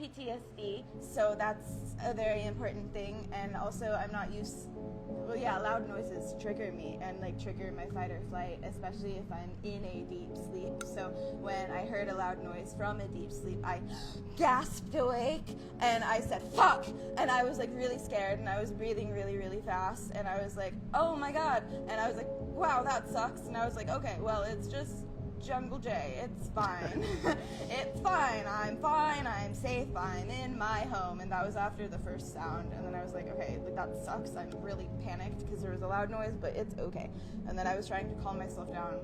PTSD, so that's a very important thing. And also, I'm not used. Well, yeah, loud noises trigger me and like trigger my fight or flight, especially if I'm in a deep sleep. So when I heard a loud noise from a deep sleep, I gasped awake and I said, fuck! And I was like really scared and I was breathing really, really fast and I was like, oh my god! And I was like, wow, that sucks. And I was like, okay, well, it's just Jungle J, it's fine. It's fine, I'm safe, I'm in my home. And that was after the first sound. And then I was like, okay, like that sucks. I'm really panicked because there was a loud noise, but it's okay. And then I was trying to calm myself down.